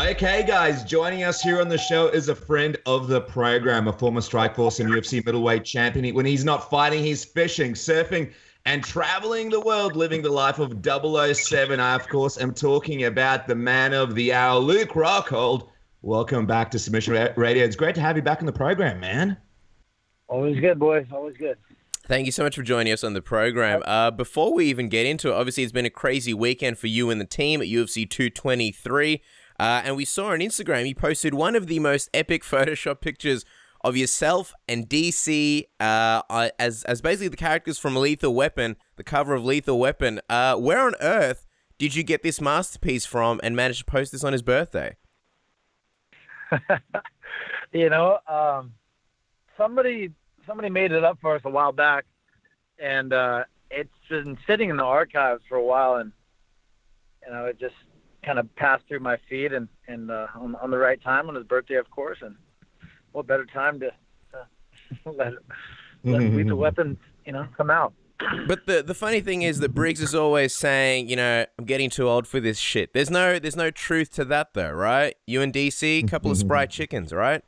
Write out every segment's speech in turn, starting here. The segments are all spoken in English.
Okay, guys, joining us here on the show is a friend of the program, a former Strikeforce and UFC middleweight champion. When he's not fighting, he's fishing, surfing, and traveling the world, living the life of 007. I, of course, am talking about the man of the hour, Luke Rockhold. Welcome back to Submission Radio. It's great to have you back in the program, man. Always good, boys. Always good. Thank you so much for joining us on the program. Before we even get into it, obviously it's been a crazy weekend for you and the team at UFC 223. And we saw on Instagram, you posted one of the most epic Photoshop pictures of yourself and DC as basically the characters from Lethal Weapon, the cover of Lethal Weapon. Where on earth did you get this masterpiece from and manage to post this on his birthday? Somebody made it up for us a while back, and it's been sitting in the archives for a while, and it just kind of passed through my feed and on the right time on his birthday, of course. And what better time to let Lethal Weapon, come out. But the funny thing is that Briggs is always saying, I'm getting too old for this shit. There's no truth to that though, right? You and DC, couple of spry chickens, right?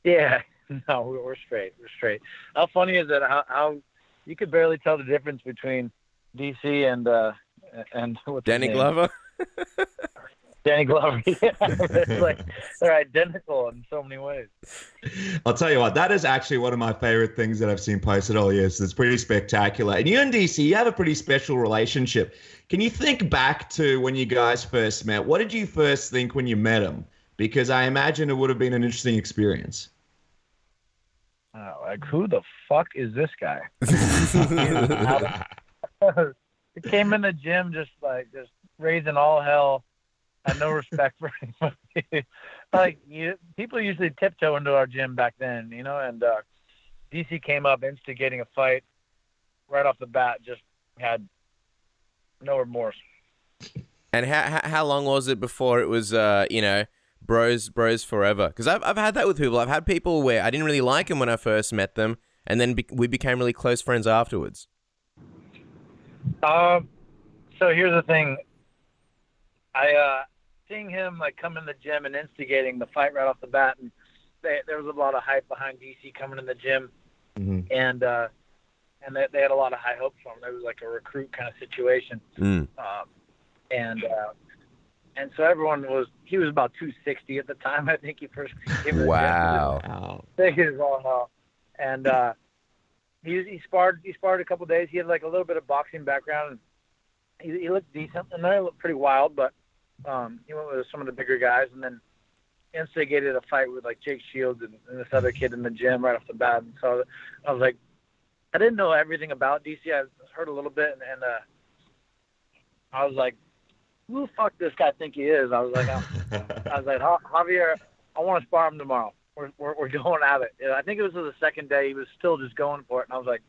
Yeah, no, we're straight. We're straight. How funny is it? How you could barely tell the difference between DC and what's Danny Glover. Danny Glover, yeah. It's like they're identical in so many ways. I'll tell you what, that is actually one of my favorite things that I've seen posted all year. So it's pretty spectacular. And you and DC, you have a pretty special relationship. Can you think back to when you guys first met? What did you first think when you met him? Because I imagine it would have been an interesting experience. Like, who the fuck is this guy? He came in the gym just raising all hell. Had no respect for anybody. People usually tiptoe into our gym back then, and DC came up instigating a fight right off the bat, just had no remorse. And how long was it before it was, bros forever? Because I've had that with people. I've had people where I didn't really like them when I first met them, and then we became really close friends afterwards. So here's the thing. Seeing him come in the gym and instigating the fight right off the bat, and there was a lot of hype behind DC coming in the gym, and they had a lot of high hopes for him. It was like a recruit kind of situation, and so he was about 260 at the time. I think he first came in the gym. Wow. Big as all hell, and he sparred a couple of days. He had a little bit of boxing background. And he looked decent, and then he looked pretty wild, but he went with some of the bigger guys, and then instigated a fight with Jake Shields and this other kid in the gym right off the bat. And so I was like, I didn't know everything about DC. I heard a little bit, and I was like, who the fuck this guy think he is? I was like, Javier, I want to spar him tomorrow. We're going at it. I think it was the second day. He was still just going for it, and I was like,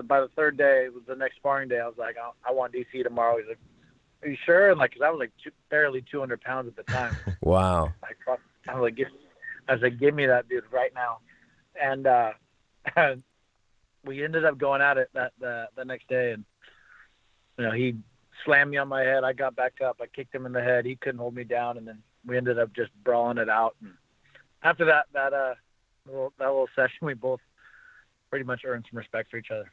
by the third day, it was the next sparring day. I was like, I want DC tomorrow. He's like, are you sure? And because I was barely 200 pounds at the time. Wow. I was like, give me that dude right now. And we ended up going at it the next day, and he slammed me on my head. I got back up. I kicked him in the head. He couldn't hold me down, and then we ended up just brawling it out. And after that little session, we both pretty much earned some respect for each other.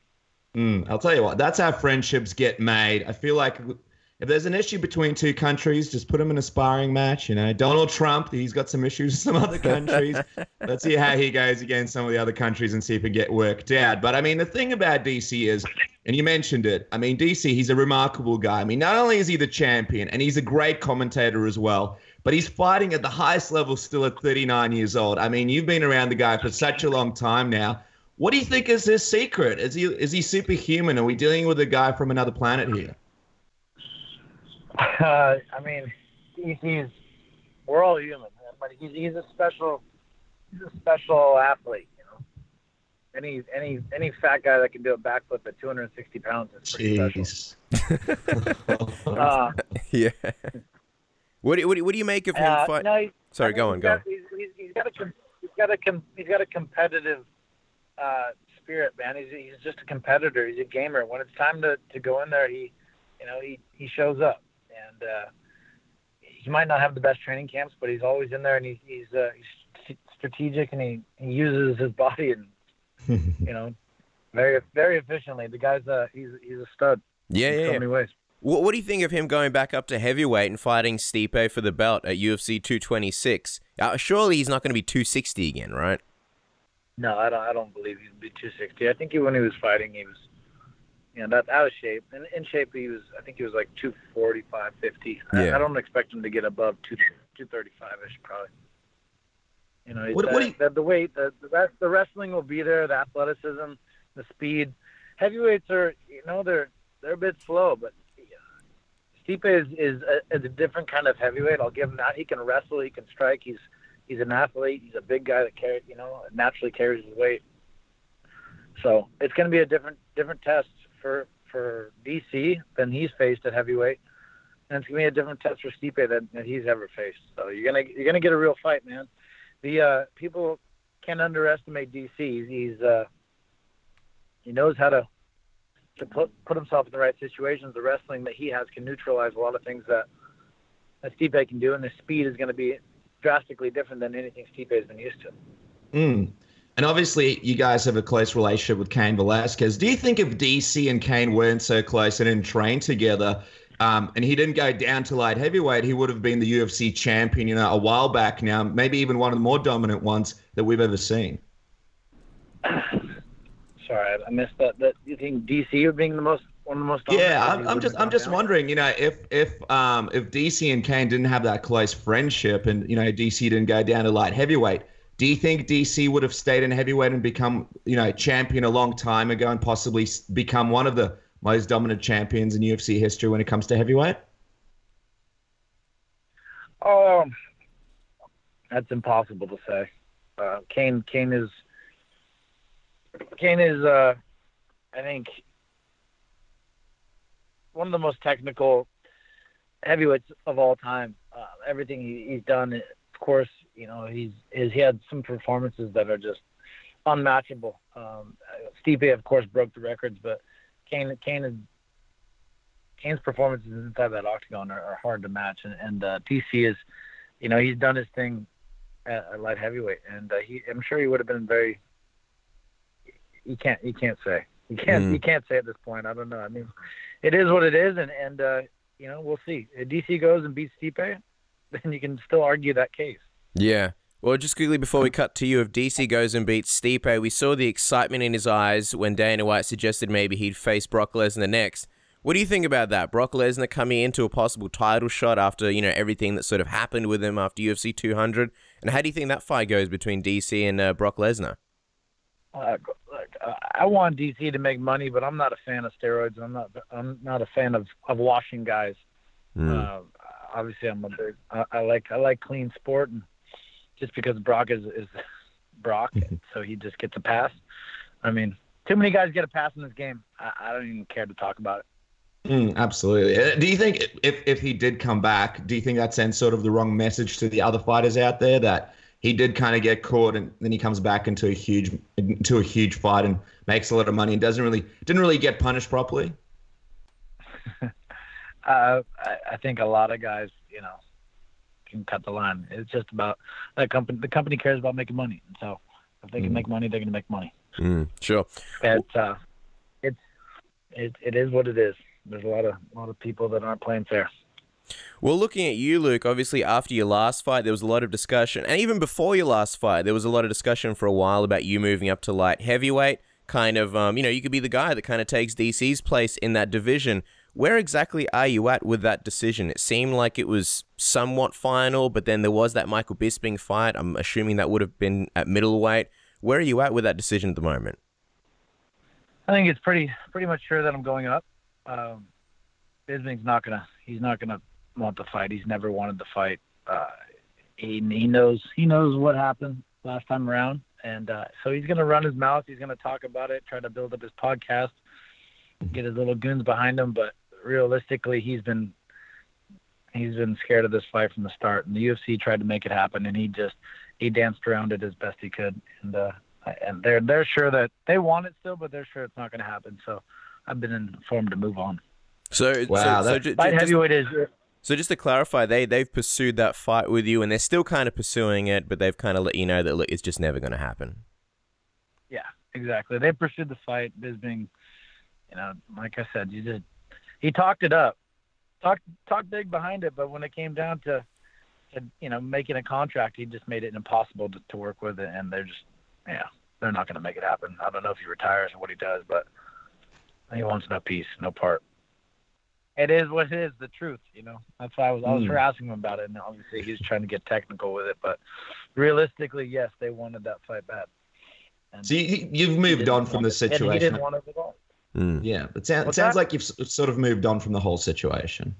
I'll tell you what, that's how friendships get made. I feel like if there's an issue between two countries, just put them in a sparring match. Donald Trump, he's got some issues with some other countries. Let's see how he goes against some of the other countries and see if it get worked out. But the thing about DC is, and you mentioned it, DC, he's a remarkable guy. Not only is he the champion, and he's a great commentator as well, but he's fighting at the highest level still at 39 years old. You've been around the guy for such a long time now. What do you think is his secret? Is he superhuman? Are we dealing with a guy from another planet here? We're all human, but he's a special athlete, Any fat guy that can do a backflip at 260 pounds is pretty special. Yeah. What do you make of him fight? No, Sorry, go on. He's got a competitive spirit, man. He's just a competitor. He's a gamer. When it's time to go in there, he shows up, and he might not have the best training camps, but he's always in there, and he's strategic, and he uses his body, and you know, very very efficiently. The guy's he's a stud. Yeah, in so many ways. What do you think of him going back up to heavyweight and fighting Stipe for the belt at UFC 226? Surely he's not going to be 260 again, right? No, I don't believe he'd be 260. I think when he was fighting, he was, that out of shape. And in shape, I think he was like 245, 50. Yeah. I don't expect him to get above 235-ish, probably. The weight, the wrestling will be there, the athleticism, the speed. Heavyweights are, they're a bit slow, but Stipe is a different kind of heavyweight. I'll give him that. He can wrestle, he can strike. He's an athlete. He's a big guy that naturally carries his weight. So it's going to be a different test for DC than he's faced at heavyweight, and it's going to be a different test for Stipe than he's ever faced. So you're gonna get a real fight, man. The people can't underestimate DC. He knows how to put himself in the right situations. The wrestling that he has can neutralize a lot of things that Stipe can do, and the speed is going to be drastically different than anything Stipe has been used to. And obviously, you guys have a close relationship with Cain Velasquez. Do you think if DC and Cain weren't so close and didn't train together, and he didn't go down to light heavyweight, he would have been the UFC champion, a while back now, maybe even one of the more dominant ones that we've ever seen? Sorry, I missed that. That you think DC would being one of the most dominant? Yeah, I'm just wondering, if DC and Cain didn't have that close friendship, and DC didn't go down to light heavyweight, do you think DC would have stayed in heavyweight and become champion a long time ago, and possibly become one of the most dominant champions in UFC history when it comes to heavyweight? That's impossible to say. Cain is I think one of the most technical heavyweights of all time. Everything he's done, of course, he had some performances that are just unmatchable. Stipe, of course, broke the records, but Cain's performances inside that octagon are hard to match. And DC is, he's done his thing at light heavyweight, and I'm sure he would have been very. You can't say. You can't say at this point. I don't know. I mean, it is what it is, and we'll see. If DC goes and beats Stipe, then you can still argue that case. Yeah. Well, just quickly before we cut to you, if DC goes and beats Stipe, we saw the excitement in his eyes when Dana White suggested maybe he'd face Brock Lesnar next. What do you think about that? Brock Lesnar coming into a possible title shot after, everything that sort of happened with him after UFC 200. And how do you think that fight goes between DC and Brock Lesnar? I want DC to make money, but I'm not a fan of steroids. I'm not a fan of washing guys. Obviously, I like clean sport, and just because Brock is Brock, so he just gets a pass. I mean, too many guys get a pass in this game. I don't even care to talk about it. Absolutely. Do you think if he did come back, do you think that sends sort of the wrong message to the other fighters out there that he did kind of get caught and then he comes back into a huge fight and makes a lot of money and didn't really get punished properly? I think a lot of guys, can cut the line. It's just about that company. The company cares about making money, and so if they can make money, they're going to make money. Sure. It is what it is. There's a lot of people that aren't playing fair. Well, looking at you, Luke, obviously after your last fight, there was a lot of discussion. And even before your last fight, there was a lot of discussion for a while about you moving up to light heavyweight. Kind of, you could be the guy that kind of takes DC's place in that division. Where exactly are you at with that decision? It seemed like it was somewhat final, but then there was that Michael Bisping fight. I'm assuming that would have been at middleweight. Where are you at with that decision at the moment? I think it's pretty much sure that I'm going up. Bisping's he's not gonna want the fight. He's never wanted the fight. He knows what happened last time around, and so he's gonna run his mouth. He's gonna talk about it, try to build up his podcast, get his little goons behind him. But realistically, he's been scared of this fight from the start. And the UFC tried to make it happen, and he danced around it as best he could. And they're sure that they want it still, but they're sure it's not going to happen. So I've been informed to move on. So wow, light heavyweight is So just to clarify, they've pursued that fight with you, and they're still kind of pursuing it, but they've kind of let you know that, look, it's just never going to happen. Yeah, exactly. They pursued the fight. Bisping, like I said, he talked it up, talked big behind it, but when it came down to making a contract, he just made it impossible to work with it, and they're not going to make it happen. I don't know if he retires or what he does, but he wants no piece, no part. It is what it is, the truth, That's why I was harassing him about it, and obviously he's trying to get technical with it, but realistically, yes, they wanted that fight bad. And so you've moved on from the situation. And he didn't want it at all. Yeah, it sounds like you've sort of moved on from the whole situation.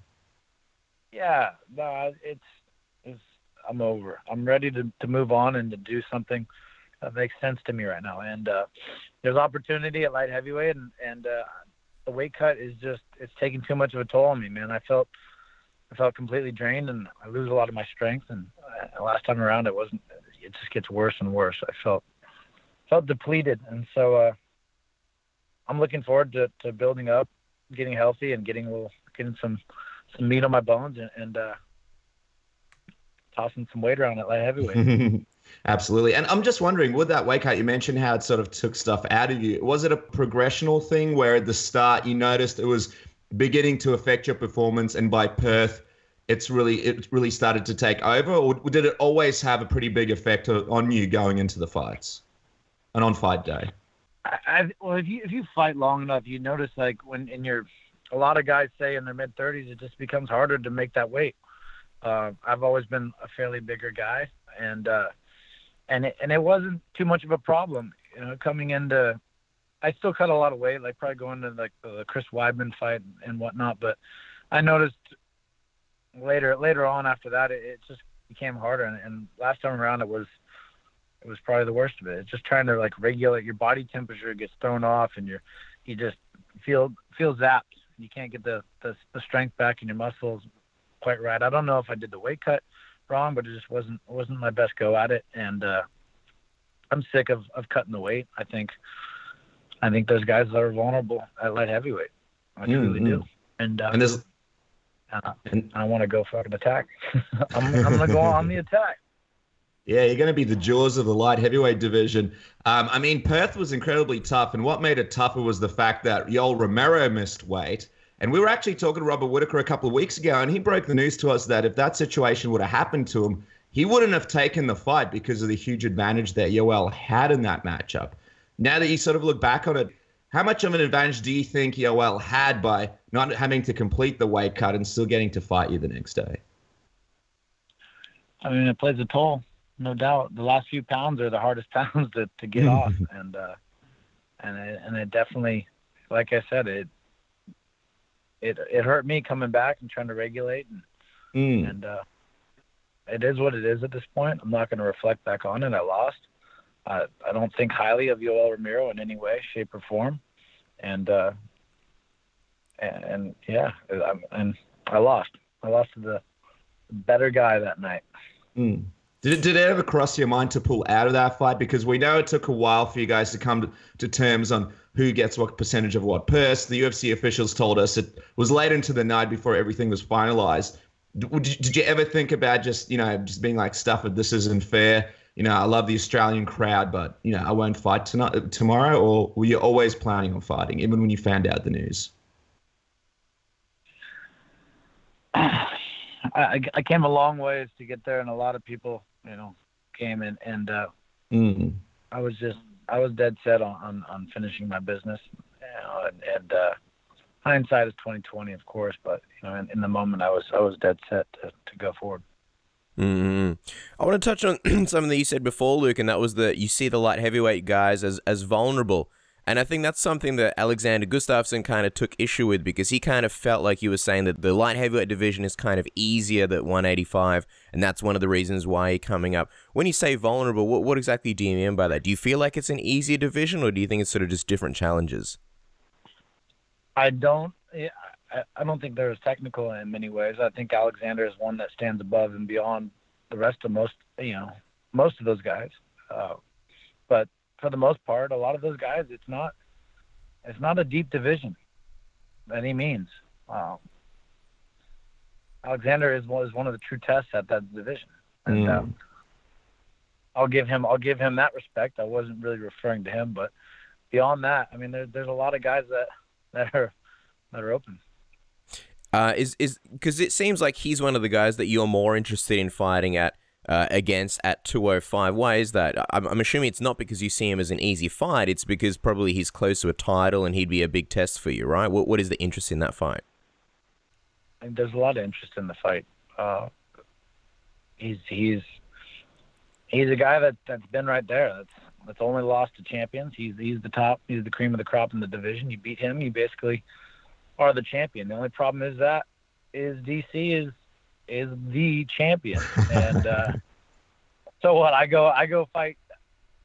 Yeah, no, I'm over. I'm ready to move on and to do something that makes sense to me right now. And there's opportunity at light heavyweight, and the weight cut is it's taking too much of a toll on me, man. I felt completely drained, and I lose a lot of my strength. And last time around, it just gets worse and worse. I felt depleted, and so I'm looking forward to building up, getting healthy, and getting some meat on my bones, and tossing some weight around at light heavyweight. Absolutely. And I'm just wondering, with that weight cut, you mentioned how it sort of took stuff out of you. Was it a progressional thing where at the start you noticed it was beginning to affect your performance, and by Perth it really started to take over, or did it always have a pretty big effect on you going into the fights and on fight day? Well, if you fight long enough, you notice, like, a lot of guys say in their mid-30s, it just becomes harder to make that weight. I've always been a fairly bigger guy, and it wasn't too much of a problem, coming into. I still cut a lot of weight, like probably going to like the Chris Weidman fight and whatnot, but I noticed later on after that, it just became harder, and last time around it was probably the worst of it. It's just trying to like regulate your body temperature, gets thrown off, and you just feel zapped. You can't get the strength back in your muscles quite right. I don't know if I did the weight cut wrong, but it just wasn't my best go at it, and I'm sick of cutting the weight. I think those guys are vulnerable at light heavyweight. I truly do, and I want to go fucking attack. I'm gonna go on the attack. Yeah, you're going to be the jaws of the light heavyweight division. I mean, Perth was incredibly tough, and what made it tougher was the fact that Yoel Romero missed weight. And we were actually talking to Robert Whittaker a couple of weeks ago, and he broke the news to us that if that situation would have happened to him, he wouldn't have taken the fight because of the huge advantage that Yoel had in that matchup. Now that you sort of look back on it, how much of an advantage do you think Yoel had by not having to complete the weight cut and still getting to fight you the next day? I mean, it plays a toll. No doubt. The last few pounds are the hardest pounds to get off, and it definitely, like I said, it hurt me coming back and trying to regulate, and it is what it is at this point. I'm not going to reflect back on it. I lost. I don't think highly of Yoel Romero in any way, shape, or form, and yeah, and I lost. I lost to the better guy that night. Did it ever cross your mind to pull out of that fight? Because we know it took a while for you guys to come to terms on who gets what percentage of what purse. The UFC officials told us it was late into the night before everything was finalized. Did you ever think about just being like, stuff it, this isn't fair? I love the Australian crowd, but, I won't fight tomorrow? Or were you always planning on fighting, even when you found out the news? I came a long ways to get there, and a lot of people, came in, and I was dead set on finishing my business, and hindsight is 20/20, of course, but in the moment I was dead set to go forward. I want to touch on something that you said before, Luke, and that was that you see the light heavyweight guys as vulnerable. And I think that's something that Alexander Gustafsson kind of took issue with, because he kind of felt like he was saying that the light heavyweight division is kind of easier than 185, and that's one of the reasons why you're coming up. When you say vulnerable, what exactly do you mean by that? Do you feel like it's an easier division, or do you think it's sort of just different challenges? I don't think they're as technical in many ways. I think Alexander is one that stands above and beyond the rest of most of those guys. But for the most part, a lot of those guys, it's not a deep division by any means. Alexander is one of the true tests at that division, and I'll give him that respect. I wasn't really referring to him, but beyond that, I mean, there's a lot of guys that are open. Is because it seems like he's one of the guys that you're more interested in fighting against at 205. Why is that? I'm assuming it's not because you see him as an easy fight. It's because probably he's close to a title and he'd be a big test for you, right? What is the interest in that fight? There's a lot of interest in the fight. He's a guy that's been right there. That's only lost to champions. He's the top. He's the cream of the crop in the division. You beat him, you basically are the champion. The only problem is DC is the champion. And so what? I go fight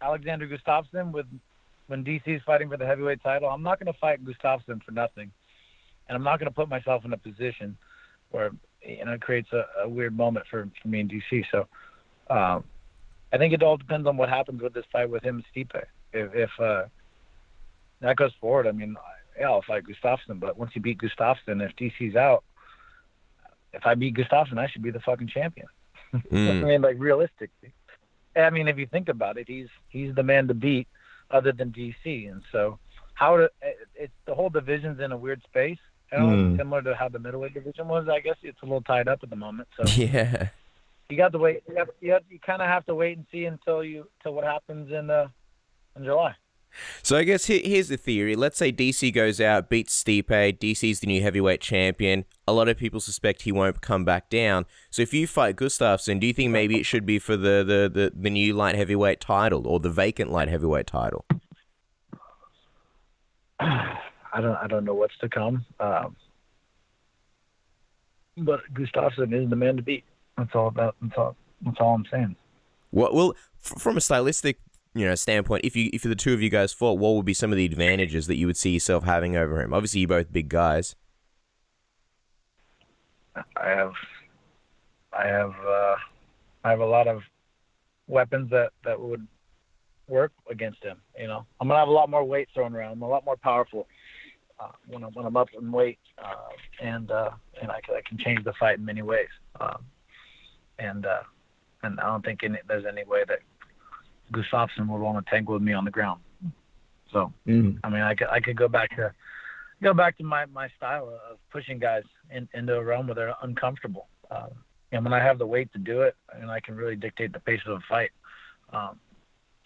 Alexander Gustafsson when DC's fighting for the heavyweight title. I'm not going to fight Gustafsson for nothing, and I'm not going to put myself in a position where it creates a weird moment for me and DC. So I think it all depends on what happens with this fight with him and Stipe. If that goes forward, I mean, yeah, I'll fight Gustafsson, but once you beat Gustafsson, if DC's out, if I beat Gustafsson, I should be the fucking champion. I mean, like, realistically. I mean, if you think about it, he's the man to beat other than DC. And so it's the whole division's in a weird space. Similar to how the middleweight division was, I guess. It's a little tied up at the moment. So yeah. You got to wait. You kind of have to wait and see until what happens in July. So I guess here's the theory. Let's say DC goes out, beats Stipe. DC's the new heavyweight champion. A lot of people suspect he won't come back down. So if you fight Gustafsson, do you think maybe it should be for the new light heavyweight title or the vacant light heavyweight title? I don't know what's to come. But Gustafsson is the man to beat. That's all I'm saying. Well, from a stylistic standpoint, if the two of you guys fought, what would be some of the advantages that you would see yourself having over him? Obviously, you're both big guys. I have a lot of weapons that would work against him. I'm gonna have a lot more weight thrown around. I'm a lot more powerful when I'm up in weight, and I can change the fight in many ways. And I don't think there's any way that Gustafsson would want to tangle with me on the ground. So I mean, I could go back to my style of pushing guys into a realm where they're uncomfortable. And when I have the weight to do it, and I can really dictate the pace of a fight,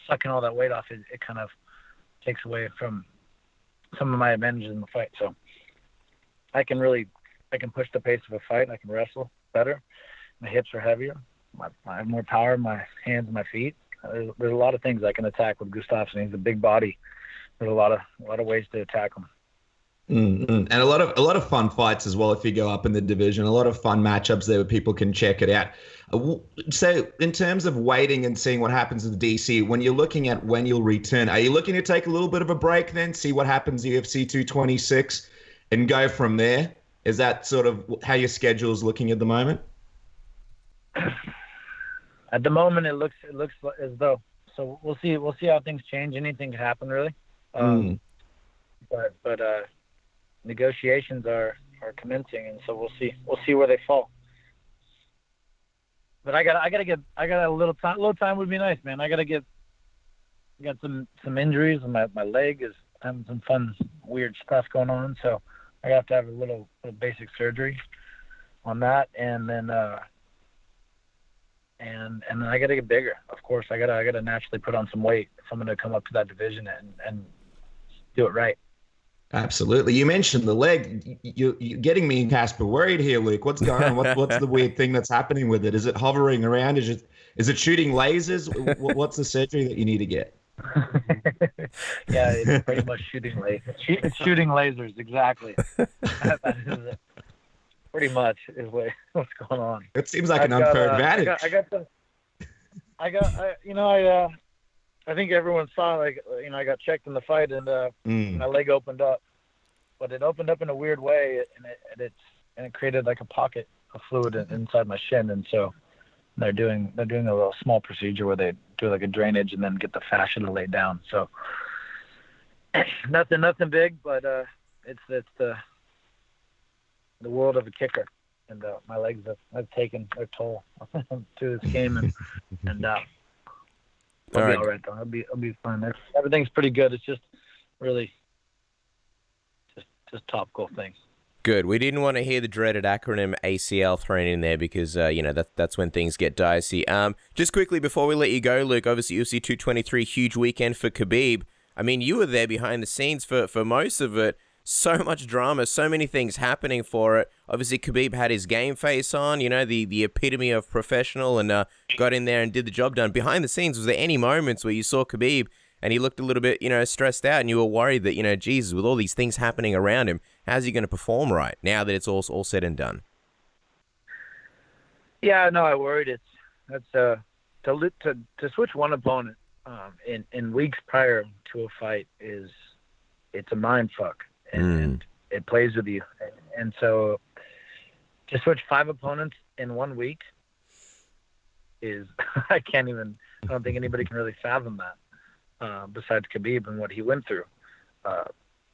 sucking all that weight off, it kind of takes away from some of my advantages in the fight. So I can push the pace of a fight. I can wrestle better. My hips are heavier. I have more power in my hands and my feet. There's a lot of things I can attack with Gustafsson. He's a big body. There's a lot of ways to attack him. And a lot of fun fights as well if you go up in the division. A lot of fun matchups there where people can check it out. So in terms of waiting and seeing what happens with DC, when you're looking at when you'll return, are you looking to take a little bit of a break then, see what happens UFC 226 and go from there? Is that sort of how your schedule is looking at the moment? At the moment, it looks as though. So we'll see how things change. Anything can happen, really. But negotiations are commencing, and so we'll see where they fall. But I got a little time. A little time would be nice, man. I got some injuries, and my leg is having some fun, weird stuff going on. So I have to have a little basic surgery on that, and then I got to get bigger. Of course, I got to naturally put on some weight if I'm going to come up to that division and do it right. Absolutely. You mentioned the leg. You're getting me and Casper worried here, Luke. What's going on? What's the weird thing that's happening with it? Is it hovering around? Is it shooting lasers? What's the surgery that you need to get? Yeah, it's pretty much shooting lasers. It's shooting lasers, exactly. That is it. Pretty much is what's going on. It seems like an unfair advantage. I think everyone saw, I got checked in the fight, and my leg opened up, but it opened up in a weird way, and it created like a pocket of fluid inside my shin, and so they're doing a little small procedure where they do like a drainage and then get the fascia to lay down. So nothing big, but it's the world of a kicker, and my legs have taken their toll to this game, and I'll be all right though. I'll be fine. Everything's pretty good. It's just really just topical things. Good. We didn't want to hear the dreaded acronym ACL thrown in there because, that's when things get dicey. Just quickly before we let you go, Luke, obviously UFC 223, huge weekend for Khabib. I mean, you were there behind the scenes for most of it. So much drama, so many things happening for it. Obviously, Khabib had his game face on, the epitome of professional, and got in there and did the job done. Behind the scenes, was there any moments where you saw Khabib and he looked a little bit, stressed out, and you were worried that, Jesus, with all these things happening around him, how's he going to perform right now that it's all said and done? Yeah, no, I worried. That's to switch one opponent in weeks prior to a fight it's a mind fuck, and it plays with you, and so to switch 5 opponents in 1 week is I don't think anybody can really fathom that. Besides Khabib and what he went through.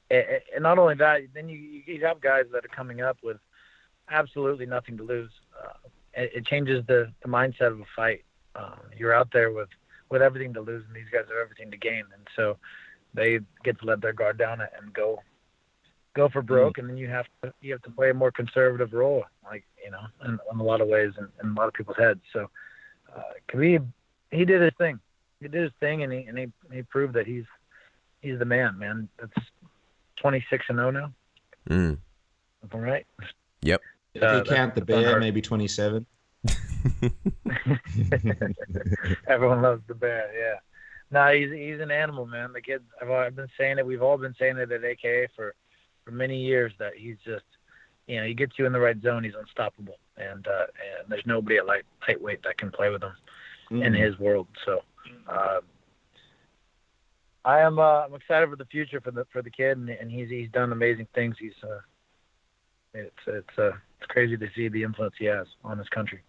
And not only that, then you have guys that are coming up with absolutely nothing to lose. It changes the mindset of a fight. You're out there with everything to lose, and these guys have everything to gain. And so they get to let their guard down and go for broke, and then you have to play a more conservative role, in a lot of ways in a lot of people's heads. So Khabib, he did his thing. He did his thing, and he proved that he's the man. That's 26-0 now. Am I right? Yep. If you count the bear, maybe 27. Everyone loves the bear. Yeah. No, he's an animal, man. The kid. I've been saying it. We've all been saying it at AKA for many years that he's just, he gets you in the right zone. He's unstoppable, and there's nobody at lightweight that can play with him in his world. So. I'm excited for the future for the kid, and he's done amazing things. It's crazy to see the influence he has on this country.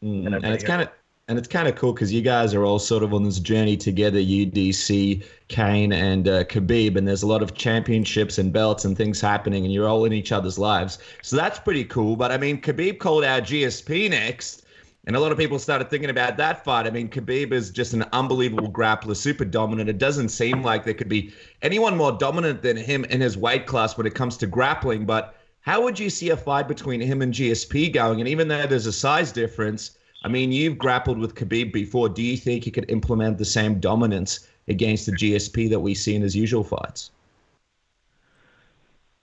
And it's kind of cool because you guys are all sort of on this journey together, UDC, Kane, and Khabib, and there's a lot of championships and belts and things happening, and you're all in each other's lives. So that's pretty cool. But I mean, Khabib called out GSP next. And a lot of people started thinking about that fight. I mean, Khabib is just an unbelievable grappler, super dominant. It doesn't seem like there could be anyone more dominant than him in his weight class when it comes to grappling. But how would you see a fight between him and GSP going? And even though there's a size difference, I mean, you've grappled with Khabib before. Do you think he could implement the same dominance against the GSP that we see in his usual fights?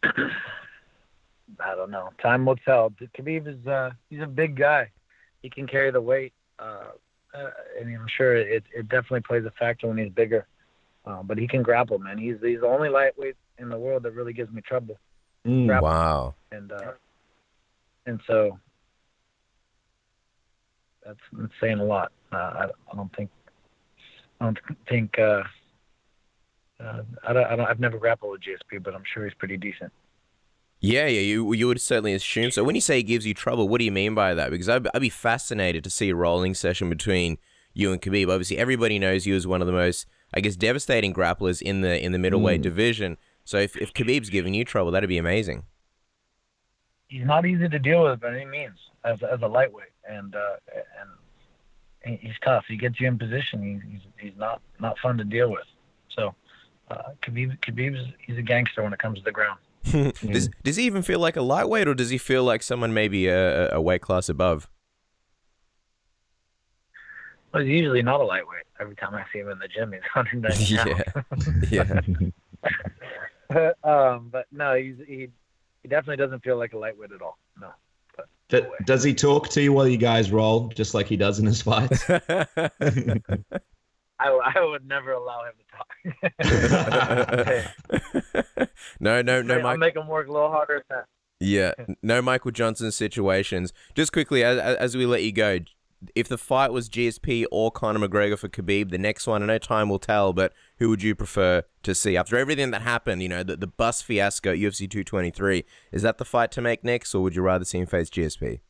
I don't know. Time will tell. Khabib is he's a big guy. He can carry the weight, and I'm sure it definitely plays a factor when he's bigger. But he can grapple, man. He's the only lightweight in the world that really gives me trouble. Wow. And so that's saying a lot. I've never grappled with GSP, but I'm sure he's pretty decent. Yeah, you would certainly assume so. When you say he gives you trouble, what do you mean by that? Because I'd be fascinated to see a rolling session between you and Khabib. Obviously, everybody knows you as one of the most, I guess, devastating grapplers in the middleweight division. So if Khabib's giving you trouble, that'd be amazing. He's not easy to deal with by any means as a lightweight, and he's tough. He gets you in position. He's not fun to deal with. So Khabib's he's a gangster when it comes to the ground. Does he even feel like a lightweight, or does he feel like someone maybe a weight class above? Well, he's usually not a lightweight. Every time I see him in the gym, he's 190 pounds. Yeah. But no, he definitely doesn't feel like a lightweight at all. No. But does he talk to you while you guys roll, just like he does in his fights? I would never allow him to talk. No, I'll make him work a little harder than that. Yeah, no Michael Johnson situations. Just quickly, as we let you go, if the fight was GSP or Conor McGregor for Khabib, the next one, I know time will tell, but who would you prefer to see? After everything that happened, the bus fiasco at UFC 223, is that the fight to make next, or would you rather see him face GSP?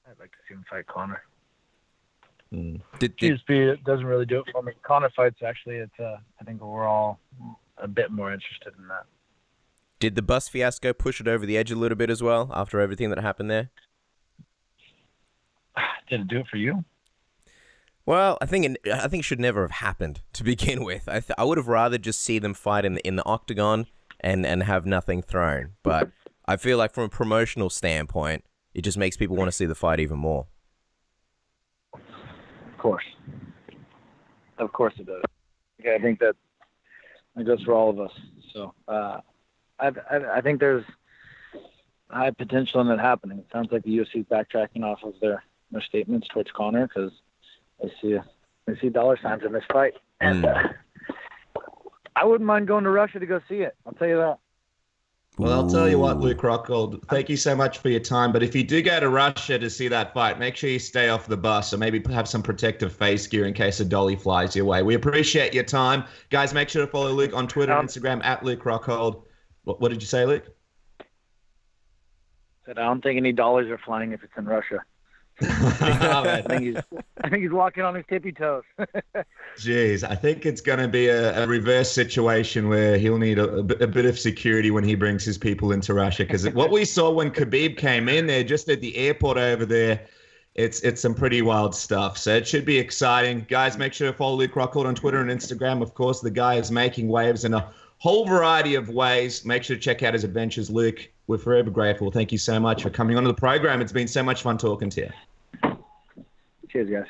I'd like to see him fight Conor. GSP doesn't really do it for me. Conor fights, actually, I think we're all a bit more interested in that. Did the bus fiasco push it over the edge a little bit as well after everything that happened there? Did it do it for you? Well, I think it should never have happened to begin with. I would have rather just see them fight in the octagon and have nothing thrown. But I feel like from a promotional standpoint, it just makes people want to see the fight even more. Of course it does. Okay, I think that goes for all of us. So I think there's high potential in it happening. It sounds like the UFC is backtracking off of their statements towards Conor because they see dollar signs in this fight. And I wouldn't mind going to Russia to go see it. I'll tell you that. Well, I'll tell you what, Luke Rockhold, thank you so much for your time. But if you do go to Russia to see that fight, make sure you stay off the bus or maybe have some protective face gear in case a dolly flies your way. We appreciate your time. Guys, make sure to follow Luke on Twitter and Instagram at Luke Rockhold. What did you say, Luke? I don't think any dollars are flying if it's in Russia. I think he's walking on his tippy toes. Jeez, I think it's going to be a reverse situation where he'll need a bit of security when he brings his people into Russia. Because what we saw when Khabib came in there, just at the airport over there, it's some pretty wild stuff. So it should be exciting. Guys, make sure to follow Luke Rockhold on Twitter and Instagram. Of course, the guy is making waves in a whole variety of ways. Make sure to check out his adventures, Luke. We're forever grateful. Thank you so much for coming onto the program. It's been so much fun talking to you. Cheers, guys.